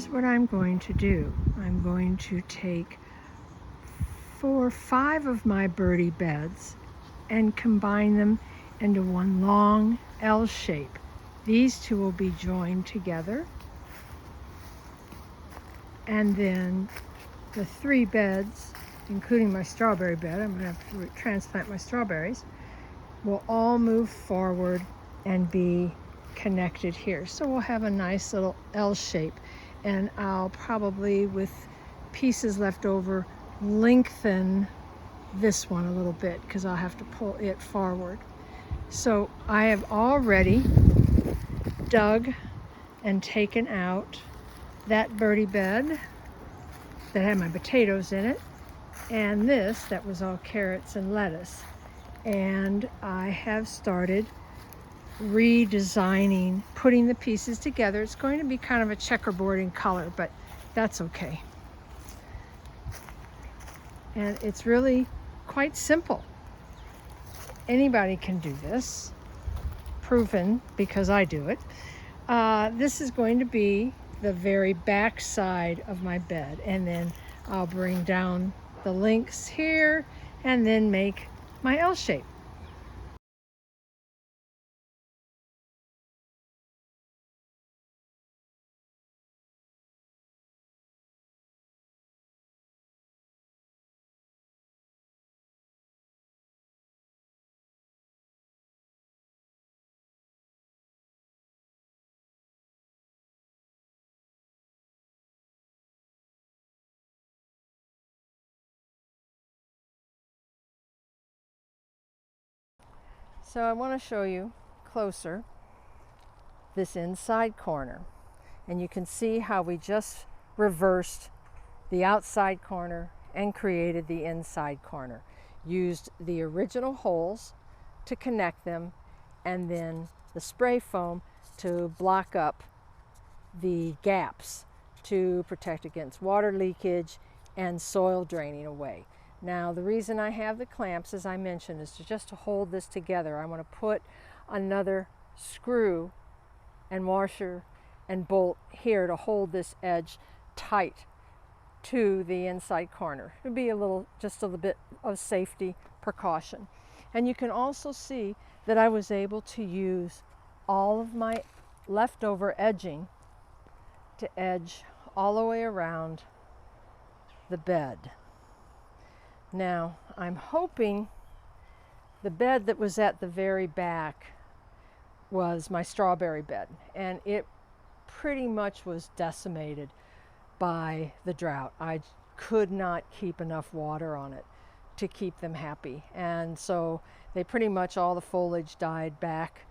here's what I'm going to do. I'm going to take 4 or 5 of my birdie beds and combine them into one long L shape. These two will be joined together, and then the 3 beds, including my strawberry bed, I'm going to have to transplant my strawberries, will all move forward and be connected here. So we'll have a nice little L shape, and I'll probably, with pieces left over, lengthen this one a little bit because I'll have to pull it forward. So I have already dug and taken out that birdie bed that had my potatoes in it, and this that was all carrots and lettuce. And I have started redesigning, putting the pieces together. It's going to be kind of a checkerboard in color, but that's okay. And it's really quite simple. Anybody can do this, proven because I do it. This is going to be the very back side of my bed, and then I'll bring down the links here and then make my L shape. So I want to show you closer this inside corner, and you can see how we just reversed the outside corner and created the inside corner. Used the original holes to connect them, and then the spray foam to block up the gaps to protect against water leakage and soil draining away. Now, the reason I have the clamps, as I mentioned, is just to hold this together. I want to put another screw and washer and bolt here to hold this edge tight to the inside corner. It'll be just a little bit of safety precaution. And you can also see that I was able to use all of my leftover edging to edge all the way around the bed. Now, I'm hoping the bed that was at the very back was my strawberry bed, and it pretty much was decimated by the drought. I could not keep enough water on it to keep them happy, and so they pretty much, all the foliage died back,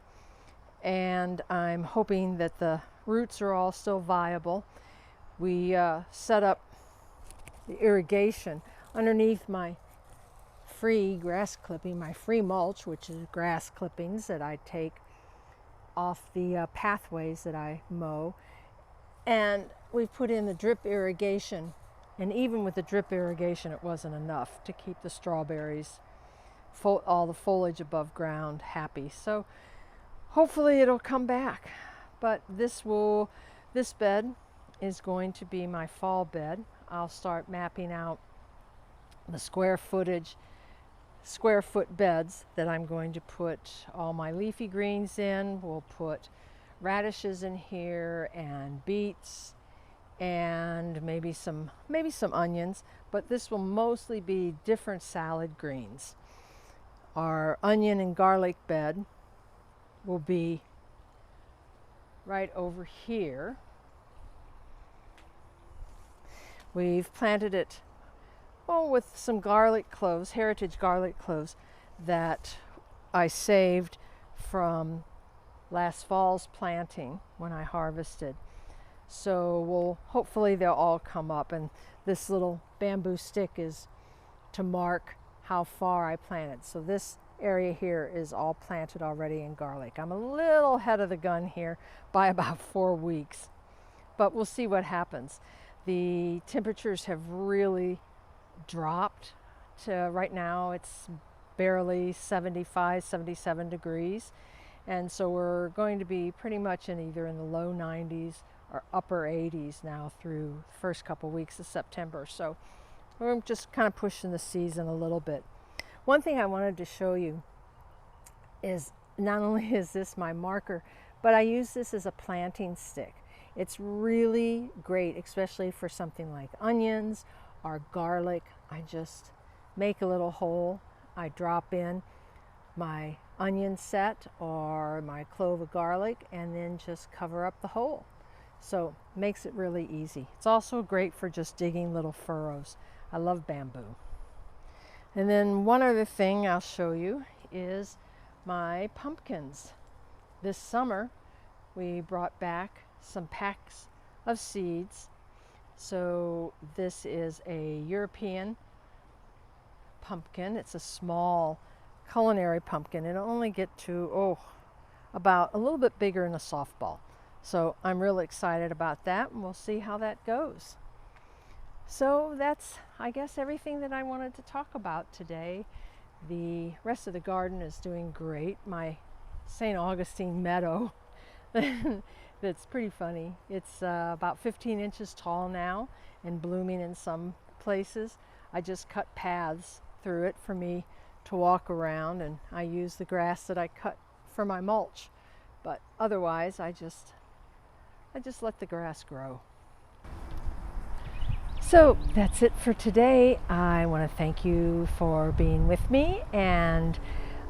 and I'm hoping that the roots are all still viable. We set up the irrigation underneath my free grass clipping, my free mulch, which is grass clippings that I take off the pathways that I mow. And we put in the drip irrigation, and even with the drip irrigation it wasn't enough to keep the strawberries, all the foliage above ground, happy. So hopefully it'll come back. But this bed is going to be my fall bed. I'll start mapping out the square foot beds that I'm going to put all my leafy greens in. We'll put radishes in here, and beets, and maybe some onions, but this will mostly be different salad greens. Our onion and garlic bed will be right over here. We've planted it with some garlic cloves, heritage garlic cloves that I saved from last fall's planting when I harvested. So hopefully they'll all come up, and this little bamboo stick is to mark how far I planted. So this area here is all planted already in garlic. I'm a little ahead of the gun here by about 4 weeks, but we'll see what happens. The temperatures have really dropped to, right now it's barely 75, 77 degrees. And so we're going to be pretty much either in the low 90s are upper 80s now through the first couple weeks of September. So we're just kind of pushing the season a little bit. One thing I wanted to show you is not only is this my marker, but I use this as a planting stick. It's really great, especially for something like onions or garlic. I just make a little hole. I drop in my onion set or my clove of garlic and then just cover up the hole. So it makes it really easy. It's also great for just digging little furrows. I love bamboo. And then one other thing I'll show you is my pumpkins. This summer we brought back some packs of seeds. So this is a European pumpkin. It's a small culinary pumpkin. It'll only get to about a little bit bigger than a softball. So I'm really excited about that, and we'll see how that goes. So that's, I guess, everything that I wanted to talk about today. The rest of the garden is doing great. My St. Augustine meadow, that's pretty funny. It's about 15 inches tall now and blooming in some places. I just cut paths through it for me to walk around, and I use the grass that I cut for my mulch. But otherwise, I just let the grass grow. So that's it for today. I want to thank you for being with me, and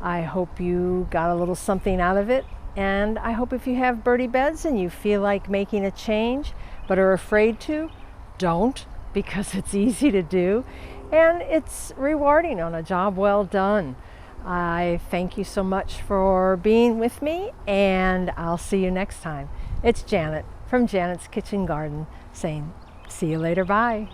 I hope you got a little something out of it. And I hope if you have birdie beds and you feel like making a change but are afraid to, don't, because it's easy to do and it's rewarding on a job well done. I thank you so much for being with me, and I'll see you next time. It's Janet from Janet's Kitchen Garden saying, see you later, bye.